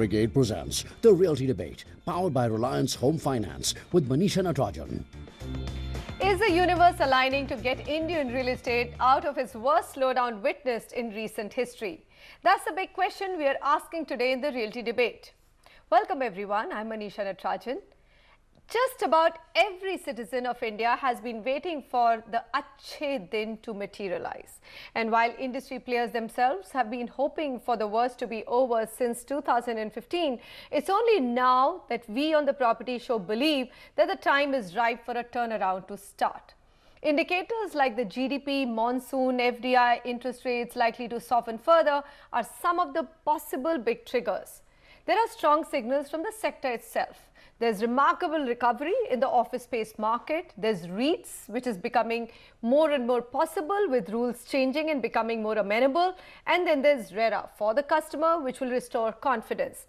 Brigade presents the Realty Debate, powered by Reliance Home Finance with Manisha Natarajan. Is the universe aligning to get Indian real estate out of its worst slowdown witnessed in recent history? That's the big question we are asking today in the Realty Debate. Welcome everyone, I'm Manisha Natarajan. Just about every citizen of India has been waiting for the Achhe Din to materialize. And while industry players themselves have been hoping for the worst to be over since 2015, it's only now that we on the property show believe that the time is ripe for a turnaround to start. Indicators like the GDP, monsoon, FDI, interest rates likely to soften further are some of the possible big triggers. There are strong signals from the sector itself. There's remarkable recovery in the office space market. There's REITs, which is becoming more and more possible with rules changing and becoming more amenable. And then there's RERA for the customer, which will restore confidence.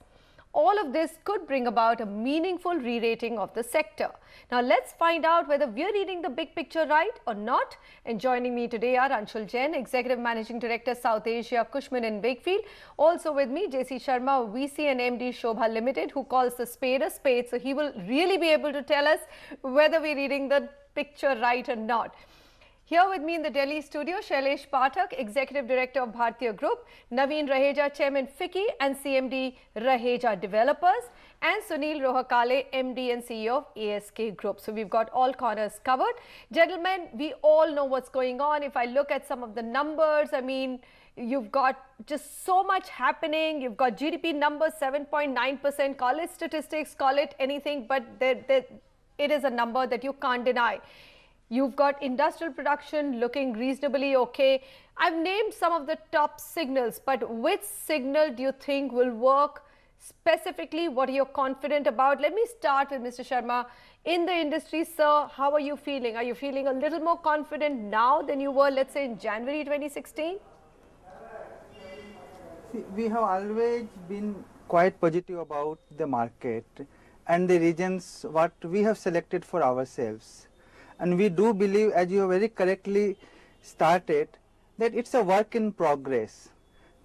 All of this could bring about a meaningful re-rating of the sector. Now let's find out whether we're reading the big picture right or not. And joining me today are Anshul Jain, Executive Managing Director, South Asia, Cushman Wakefield. Also with me, JC Sharma, VC and MD, Shobha Limited, who calls the spade a spade. So he will really be able to tell us whether we're reading the picture right or not. Here with me in the Delhi studio, Shailesh Pathak, Executive Director of Bhartiya Group, Naveen Raheja, Chairman FICCI and CMD Raheja Developers, and Sunil Rohakale, MD and CEO of ASK Group. So we've got all corners covered. Gentlemen, we all know what's going on. If I look at some of the numbers, I mean, you've got just so much happening. You've got GDP numbers, 7.9%, call it statistics, call it anything, but it is a number that you can't deny. You've got industrial production looking reasonably okay. I've named some of the top signals, but which signal do you think will work specifically? What are you confident about? Let me start with Mr. Sharma. In the industry, sir, how are you feeling? Are you feeling a little more confident now than you were, let's say, in January 2016? See, we have always been quite positive about the market and the regions what we have selected for ourselves. And we do believe, as you have very correctly started, that it's a work in progress.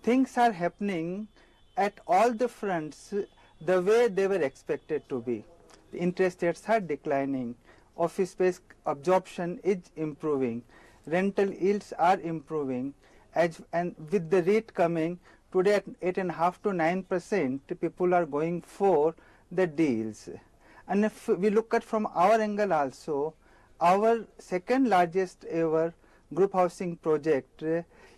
Things are happening at all the fronts the way they were expected to be. The interest rates are declining, office space absorption is improving, rental yields are improving, and with the rate coming today at 8.5 to 9%, people are going for the deals. And if we look at from our angle also, our second largest ever group housing project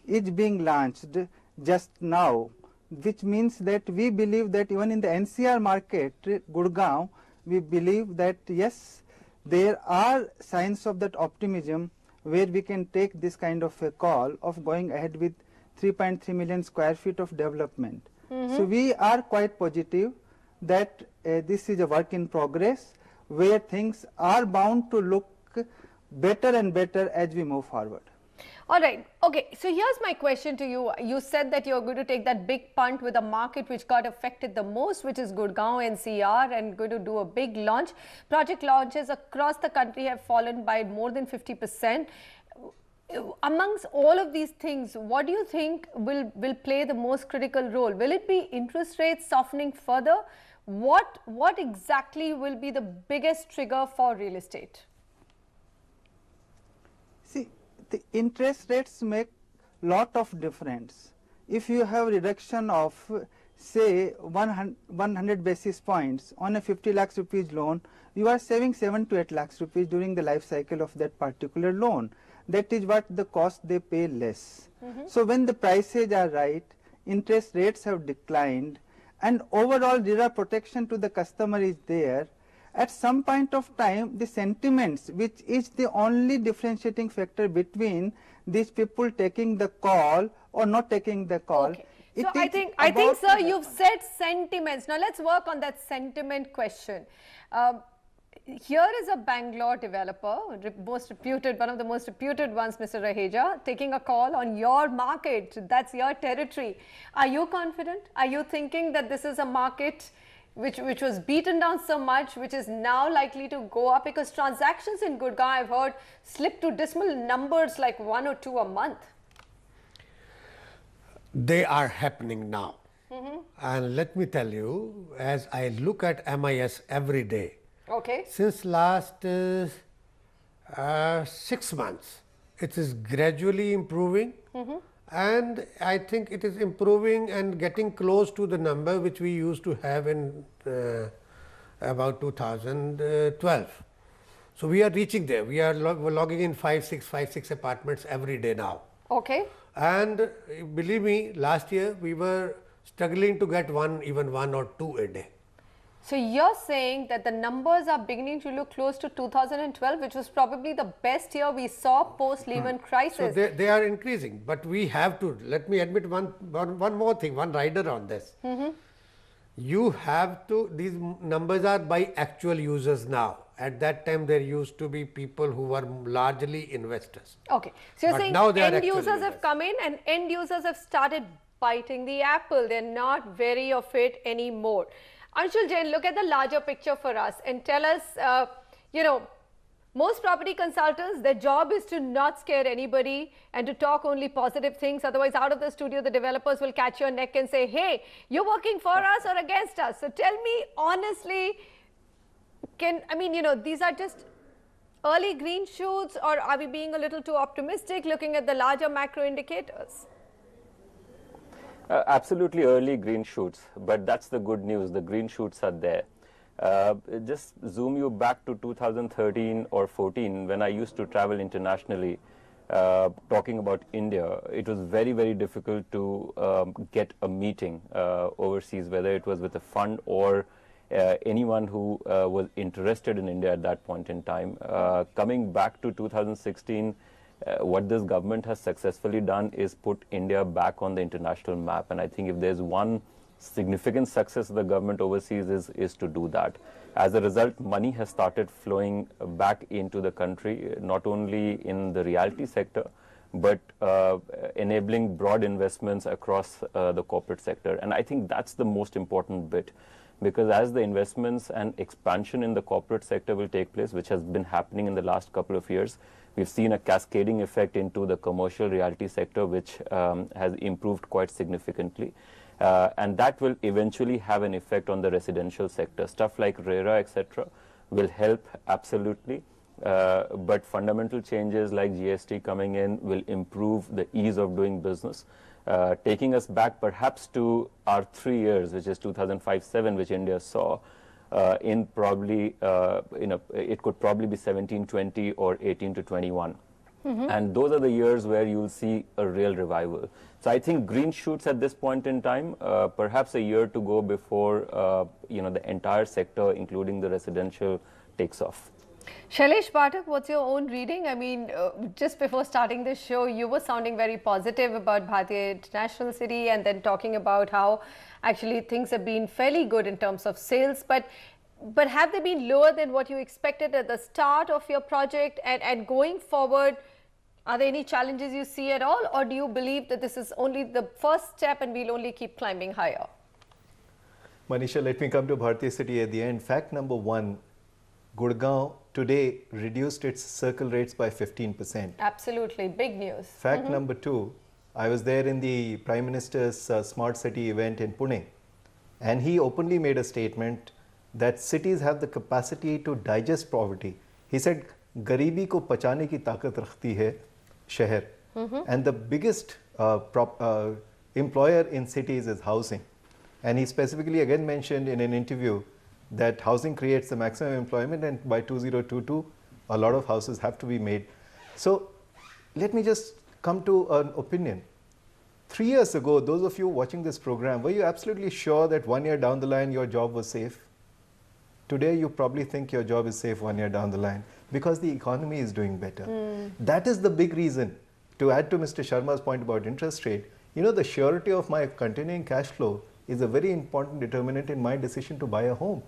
is being launched just now, which means that we believe that even in the NCR market, Gurgaon, we believe that yes, there are signs of that optimism where we can take this kind of a call of going ahead with 3.3 million square feet of development. So we are quite positive that this is a work in progress where things are bound to look better and better as we move forward. All right. Okay. So here's my question to you. You said that you're going to take that big punt with a market which got affected the most, which is Gurgaon NCR, and going to do a big launch. Project launches across the country have fallen by more than 50%. Amongst all of these things, what do you think will play the most critical role? Will it be interest rates softening further? What exactly will be the biggest trigger for real estate? See, the interest rates make lot of difference. If you have reduction of say 100 basis points on a 50 lakhs rupees loan, you are saving 7 to 8 lakhs rupees during the life cycle of that particular loan. That is what the cost they pay less. So when the prices are right, interest rates have declined, and overall RERA protection to the customer is there. At some point of time, the sentiments, which is the only differentiating factor between these people taking the call or not taking the call. Okay. So I think, sir, you've said sentiments. Now let's work on that sentiment question. Here is a Bangalore developer, most reputed, one of the most reputed ones, Mr. Raheja, taking a call on your market. That's your territory. Are you confident? Are you thinking that this is a market which was beaten down so much, which is now likely to go up? Because transactions in Gurgaon, I've heard, slip to dismal numbers like 1 or 2 a month. They are happening now. And let me tell you, as I look at MIS every day, Okay. since last 6 months, it is gradually improving, and I think it is improving and getting close to the number which we used to have in about 2012. So we are reaching there. We are logging in 5-6 apartments every day now. Okay. And believe me, last year we were struggling to get even one or two a day. So you're saying that the numbers are beginning to look close to 2012, which was probably the best year we saw post Lehman crisis. So they are increasing, but we have to, let me admit one more thing, one rider on this. You have to, these numbers are by actual users now. At that time there used to be people who were largely investors. Okay. So you're But saying now they are end actual users have come in and end users have started biting the apple. They're not wary of it anymore. Anshul Jain, look at the larger picture for us and tell us, most property consultants, their job is to not scare anybody and to talk only positive things. Otherwise, out of the studio, the developers will catch your neck and say, hey, you're working for us or against us. So tell me honestly, these are just early green shoots, or are we being a little too optimistic looking at the larger macro indicators? Absolutely early green shoots, but that's the good news. The green shoots are there. Just zoom you back to 2013 or 14 when I used to travel internationally talking about India. It was very, very difficult to get a meeting overseas, whether it was with a fund or anyone who was interested in India at that point in time. Coming back to 2016, what this government has successfully done is put India back on the international map. And I think if there's one significant success of the government overseas is to do that. As a result, money has started flowing back into the country, not only in the realty sector, but enabling broad investments across the corporate sector. And I think that's the most important bit, because as the investments and expansion in the corporate sector will take place, which has been happening in the last couple of years, we've seen a cascading effect into the commercial realty sector, which has improved quite significantly. And that will eventually have an effect on the residential sector. Stuff like RERA, etc., will help absolutely. But fundamental changes like GST coming in will improve the ease of doing business, taking us back perhaps to our 3 years, which is 2005-07, which India saw. In probably, it could probably be 17-20 or 18-21. And those are the years where you'll see a real revival. So I think green shoots at this point in time, perhaps a year to go before, the entire sector, including the residential, takes off. Shailesh Pathak, what's your own reading? I mean, just before starting this show, you were sounding very positive about Bhartiya International City and then talking about how actually things have been fairly good in terms of sales. But have they been lower than what you expected at the start of your project? And going forward, are there any challenges you see at all? Or do you believe that this is only the first step and we'll only keep climbing higher? Manisha, let me come to Bhartiya City at the end. Fact number 1, Gurgaon today reduced its circle rates by 15%. Absolutely, big news. Fact number 2, I was there in the Prime Minister's Smart City event in Pune, and he openly made a statement that cities have the capacity to digest poverty. He said, "Garibi ko pachane ki taakat rakhti hai shahar," and the biggest employer in cities is housing. And he specifically again mentioned in an interview that housing creates the maximum employment, and by 2022, a lot of houses have to be made. So let me just come to an opinion. 3 years ago, those of you watching this program, were you absolutely sure that 1 year down the line your job was safe? Today, you probably think your job is safe 1 year down the line because the economy is doing better. That is the big reason. To add to Mr. Sharma's point about interest rate, the surety of my continuing cash flow is a very important determinant in my decision to buy a home.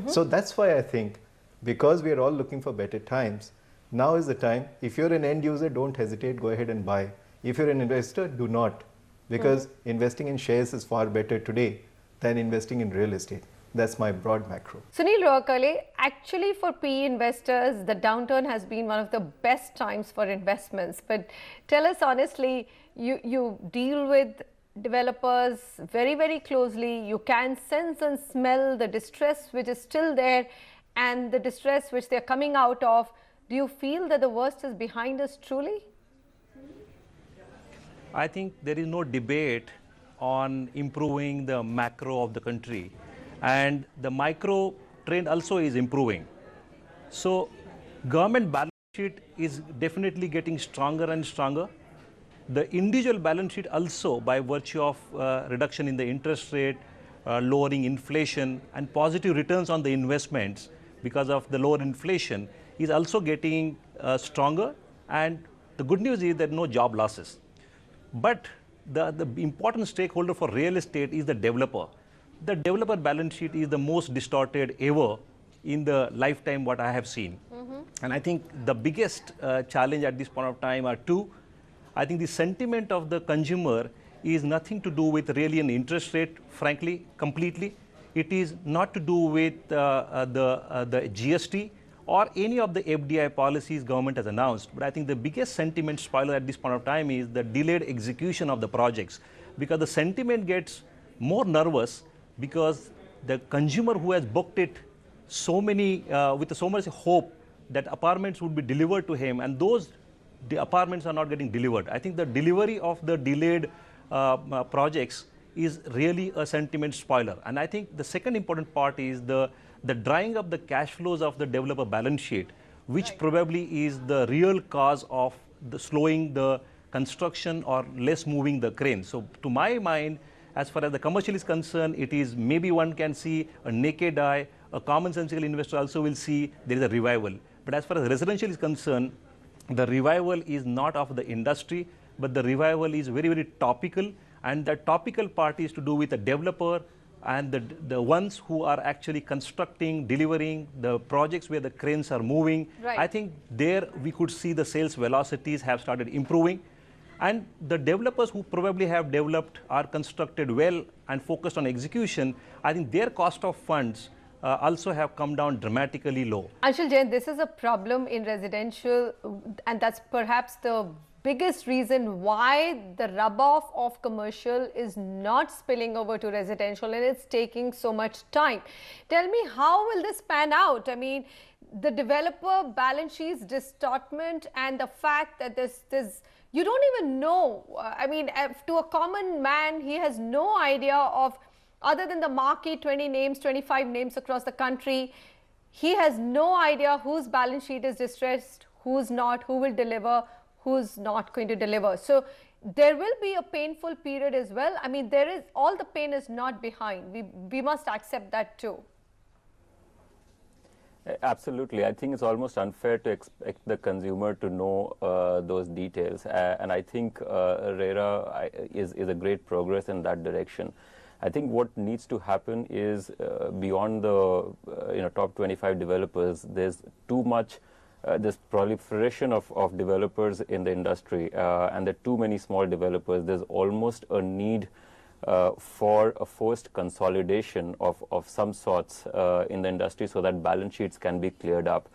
So that's why I think, because we are all looking for better times, now is the time. If you're an end user, don't hesitate, go ahead and buy. If you're an investor, do not, because investing in shares is far better today than investing in real estate. That's my broad macro. Sunil Rohakale, actually for PE investors, the downturn has been one of the best times for investments. But tell us honestly, you deal with developers very, very closely. You can sense and smell the distress which is still there and the distress which they are coming out of. Do you feel that the worst is behind us truly? I think there is no debate on improving the macro of the country, and the micro trend also is improving. So government balance sheet is definitely getting stronger and stronger. The individual balance sheet also, by virtue of reduction in the interest rate, lowering inflation and positive returns on the investments because of the lower inflation, is also getting stronger. And the good news is that no job losses. But the important stakeholder for real estate is the developer. The developer balance sheet is the most distorted ever in the lifetime what I have seen. And I think the biggest challenge at this point of time are two. I think the sentiment of the consumer is nothing to do with really an interest rate, frankly, completely. It is not to do with the GST or any of the FDI policies government has announced. But I think the biggest sentiment spoiler at this point of time is the delayed execution of the projects, because the sentiment gets more nervous because the consumer who has booked it so many, with so much hope that apartments would be delivered to him, and those the apartments are not getting delivered. I think the delivery of the delayed projects is really a sentiment spoiler. And I think the second important part is the drying up the cash flows of the developer balance sheet, which probably is the real cause of the slowing the construction or less moving the crane. So to my mind, as far as the commercial is concerned, it is maybe one can see a naked eye, a commonsensical investor also will see there is a revival. But as far as residential is concerned, the revival is not of the industry, but the revival is very, very topical. And the topical part is to do with the developer and the ones who are actually constructing, delivering the projects where the cranes are moving. Right. I think there we could see the sales velocities have started improving. And the developers who probably have developed, are constructed well and focused on execution, I think their cost of funds also have come down dramatically low. Anshul Jain, this is a problem in residential, and that's perhaps the biggest reason why the rub-off of commercial is not spilling over to residential, and it's taking so much time. Tell me, how will this pan out? I mean, the developer balance sheets distortment and the fact that this you don't even know. I mean, to a common man, he has no idea of, other than the marquee 20 names, 25 names across the country, he has no idea whose balance sheet is distressed, who's not, who will deliver, who's not going to deliver. So there will be a painful period as well. I mean, there is, all the pain is not behind. We must accept that too. Absolutely. I think it's almost unfair to expect the consumer to know those details. And I think RERA is a great progress in that direction. I think what needs to happen is beyond the top 25 developers, there's too much, there's proliferation of developers in the industry, and there are too many small developers. There's almost a need for a forced consolidation of some sorts in the industry so that balance sheets can be cleared up.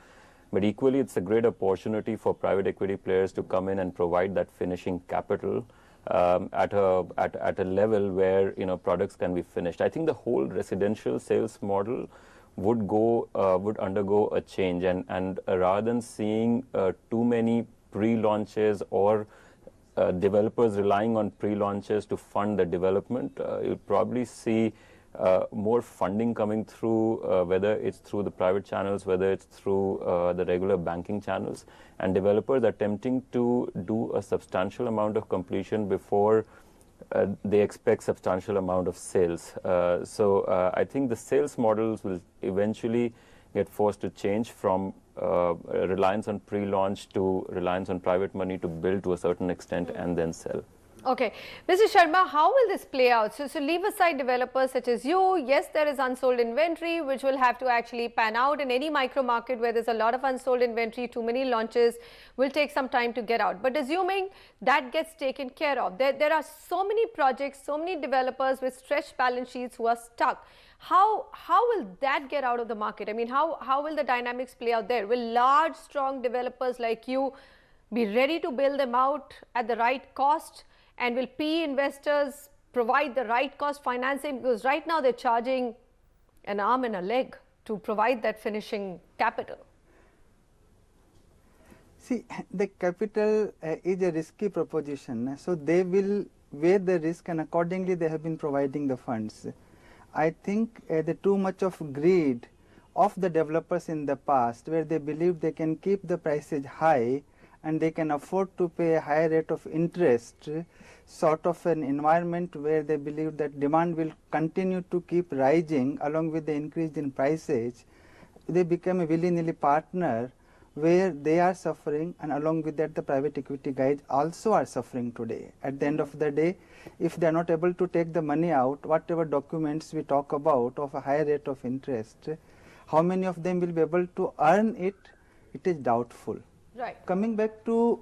But equally, it's a great opportunity for private equity players to come in and provide that finishing capital at a level where products can be finished. I think the whole residential sales model would undergo a change, and rather than seeing too many pre-launches or developers relying on pre-launches to fund the development, you'll probably see more funding coming through, whether it's through the private channels, whether it's through the regular banking channels, and developers attempting to do a substantial amount of completion before they expect substantial amount of sales. So I think the sales models will eventually get forced to change from reliance on pre-launch to reliance on private money to build to a certain extent and then sell. Okay. Mr. Sharma, how will this play out? So leave aside developers such as you. Yes, there is unsold inventory which will have to actually pan out in any micro market where there's a lot of unsold inventory, too many launches, will take some time to get out. But assuming that gets taken care of, there are so many projects, so many developers with stretched balance sheets who are stuck. How will that get out of the market? I mean, how will the dynamics play out there? Will large, strong developers like you be ready to build them out at the right cost? And will PE investors provide the right cost financing? Because right now they're charging an arm and a leg to provide that finishing capital. See, the capital is a risky proposition, so they will weigh the risk and accordingly they have been providing the funds. I think the too much of greed of the developers in the past, where they believe they can keep the prices high and they can afford to pay a higher rate of interest, sort of an environment where they believe that demand will continue to keep rising along with the increase in prices, they become a willy-nilly partner where they are suffering, and along with that the private equity guys also are suffering today. At the end of the day, if they are not able to take the money out, whatever documents we talk about of a higher rate of interest, how many of them will be able to earn it, it is doubtful. Right. Coming back to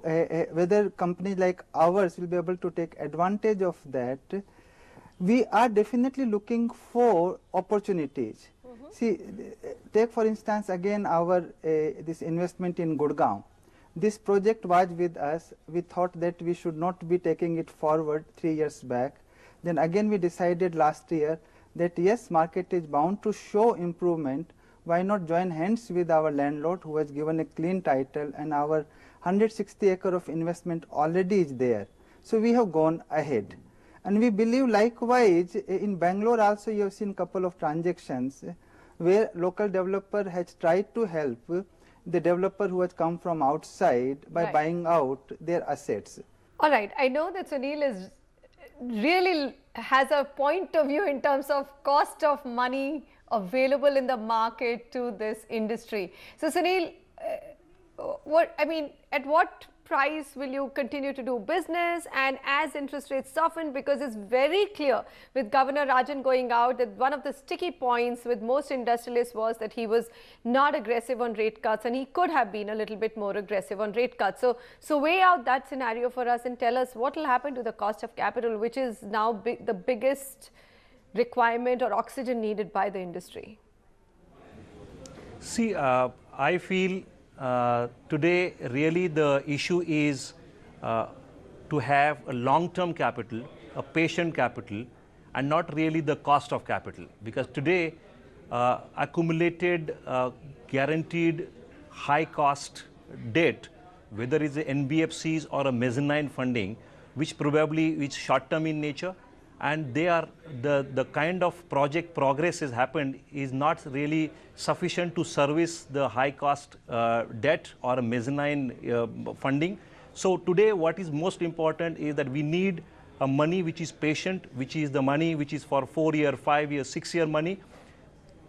whether companies like ours will be able to take advantage of that, we are definitely looking for opportunities. See, take for instance again our this investment in Gurgaon. This project was with us. We thought that we should not be taking it forward 3 years back. Then again we decided last year that yes, market is bound to show improvement. Why not join hands with our landlord who has given a clean title, and our 160 acre of investment already is there. So we have gone ahead. And we believe likewise in Bangalore also you have seen couple of transactions where local developer has tried to help the developer who has come from outside by Right. buying out their assets. All right, I know that Sunil is really has a point of view in terms of cost of money available in the market to this industry. So Sunil, at what price will you continue to do business, and as interest rates soften, because it's very clear with Governor Rajan going out that one of the sticky points with most industrialists was that he was not aggressive on rate cuts, and he could have been a little bit more aggressive on rate cuts. So weigh out that scenario for us and tell us what will happen to the cost of capital, which is now the biggest requirement or oxygen needed by the industry. See, I feel today really the issue is to have a long-term capital, a patient capital, and not really the cost of capital. Because today accumulated guaranteed high cost debt, whether it's a NBFCs or a mezzanine funding, which probably is short-term in nature, and they are the kind of project progress has happened is not really sufficient to service the high cost debt or a mezzanine funding. So today what is most important is that we need a money which is patient, which is the money which is for 4-year, 5-year, 6-year money.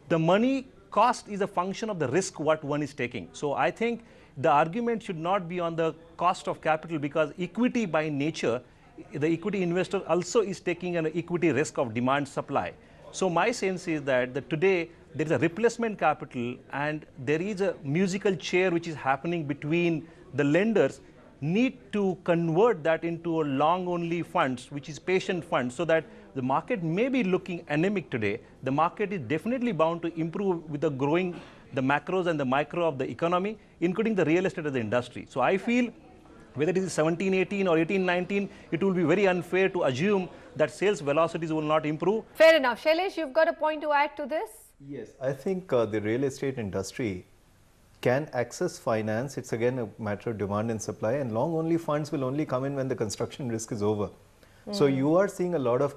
The money cost is a function of the risk what one is taking. So I think the argument should not be on the cost of capital, because equity by nature, the equity investor also is taking an equity risk of demand supply. So my sense is that today there is a replacement capital, and there is a musical chair which is happening between the lenders need to convert that into a long only funds, which is patient funds, so that the market may be looking anemic today. The market is definitely bound to improve with the growing the macros and the micro of the economy, including the real estate as the industry. So I feel whether it is 17-18 or 18-19, it will be very unfair to assume that sales velocities will not improve. Fair enough. Shailesh, you've got a point to add to this? Yes, I think the real estate industry can access finance. It's again a matter of demand and supply, and long only funds will only come in when the construction risk is over. So you are seeing a lot of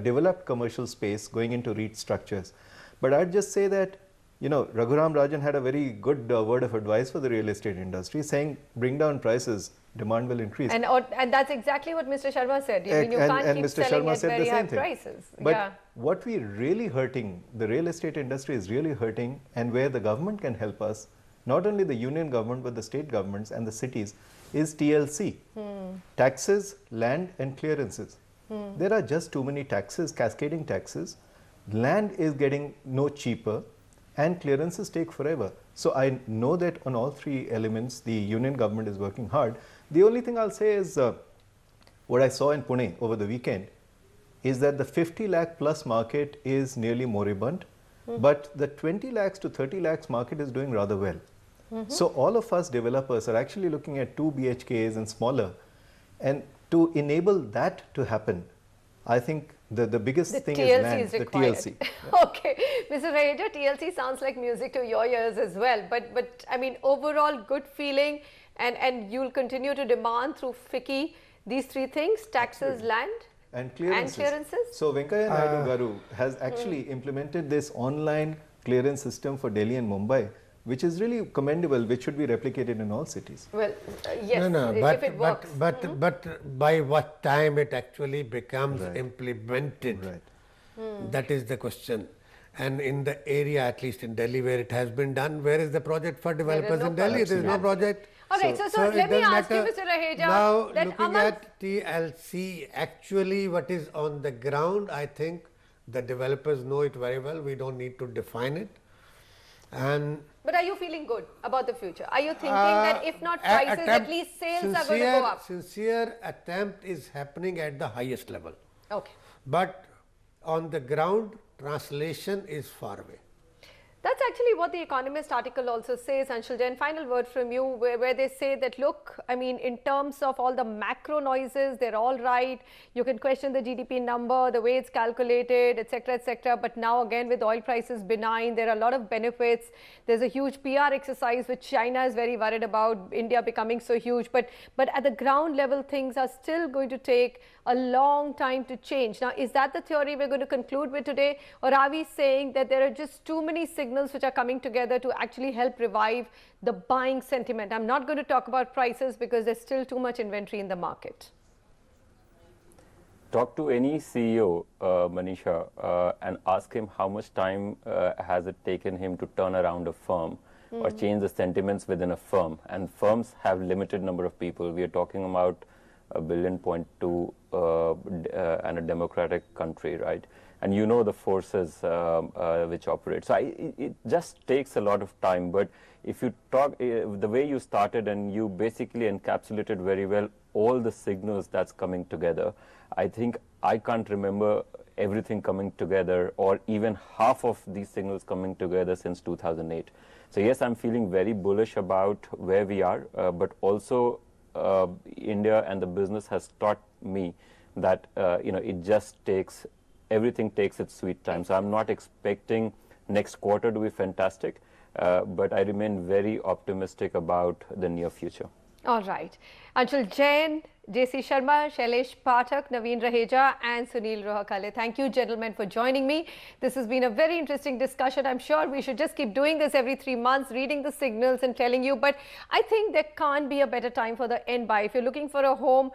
developed commercial space going into REIT structures. But I'd just say that, you know, Raghuram Rajan had a very good word of advice for the real estate industry, saying bring down prices, demand will increase. And that's exactly what Mr. Sharma said. I mean, you can't keep Mr. selling Sharma at said very the high same thing. prices. But Yeah. what we really hurting, the real estate industry is really hurting, and where the government can help us, not only the union government but the state governments and the cities, is TLC. Taxes, land and clearances. There are just too many taxes, cascading taxes. Land is getting no cheaper, and clearances take forever. So I know that on all three elements the union government is working hard. The only thing I'll say is what I saw in Pune over the weekend is that the 50 lakh plus market is nearly moribund, but the 20 lakhs to 30 lakhs market is doing rather well. So all of us developers are actually looking at 2 BHKs and smaller, and to enable that to happen, I think the biggest The thing TLC is land, is the required. TLC. Okay, Mr. Raheja, TLC sounds like music to your ears as well. But I mean, overall good feeling, and you'll continue to demand through FICCI these three things: taxes, land, And clearances. So Venkaiah Naidu Garu has actually implemented this online clearance system for Delhi and Mumbai, which is really commendable, which should be replicated in all cities. Well, yes, No, if it works. but by what time it actually becomes Right. implemented, Right. that is the question. And in the area, at least in Delhi, where it has been done, where is the project for developers no in Delhi? There is no project. All right, so it let me doesn't ask you, matter. Mr. Raheja, Now, that looking among at TLC, actually what is on the ground, I think the developers know it very well. We don't need to define it. And But are you feeling good about the future? Are you thinking that if not prices, at least sales are going to go up? Sincere attempt is happening at the highest level. Okay. But on the ground, translation is far away. That's actually what the Economist article also says, Anshul Jain. Final word from you, where they say that, look, I mean, in terms of all the macro noises, they're all right. You can question the GDP number, the way it's calculated, etc., etc. But now again, with oil prices benign, there are a lot of benefits. There's a huge PR exercise, which China is very worried about, India becoming so huge. But at the ground level, things are still going to take a long time to change. Now, is that the theory we're going to conclude with today? Or are we saying that there are just too many signals which are coming together to actually help revive the buying sentiment? I'm not going to talk about prices because there's still too much inventory in the market. Talk to any CEO, Manisha, and ask him how much time has it taken him to turn around a firm or change the sentiments within a firm. And firms have limited number of people. We are talking about 1.2 billion and a democratic country, right? And you know the forces which operate. So it just takes a lot of time. But if you talk, the way you started and you basically encapsulated very well all the signals that's coming together, I think I can't remember everything coming together or even half of these signals coming together since 2008. So yes, I'm feeling very bullish about where we are, but also India and the business has taught me that it just takes, everything takes its sweet time. So I'm not expecting next quarter to be fantastic, but I remain very optimistic about the near future. All right. Anshul Jain, JC Sharma, Shailesh Pathak, Naveen Raheja and Sunil Rohakale. Thank you, gentlemen, for joining me. This has been a very interesting discussion. I'm sure we should just keep doing this every 3 months, reading the signals and telling you. But I think there can't be a better time for the end buy. If you're looking for a home,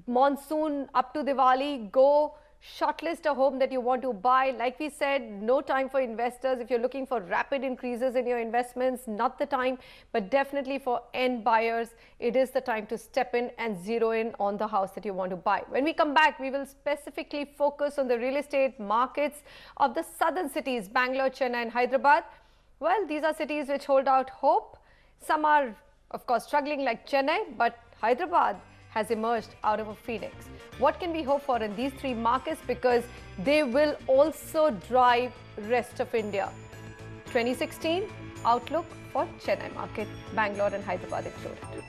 monsoon up to Diwali, go shortlist a home that you want to buy. Like we said, no time for investors. If you're looking for rapid increases in your investments, not the time. But definitely for end buyers, it is the time to step in and zero in on the house that you want to buy. When we come back, we will specifically focus on the real estate markets of the southern cities, Bangalore, Chennai and Hyderabad. Well, these are cities which hold out hope. Some are, of course, struggling like Chennai, but Hyderabad has emerged out of a phoenix. What can we hope for in these three markets, because they will also drive rest of India? 2016 outlook for Chennai market, Bangalore and Hyderabad included.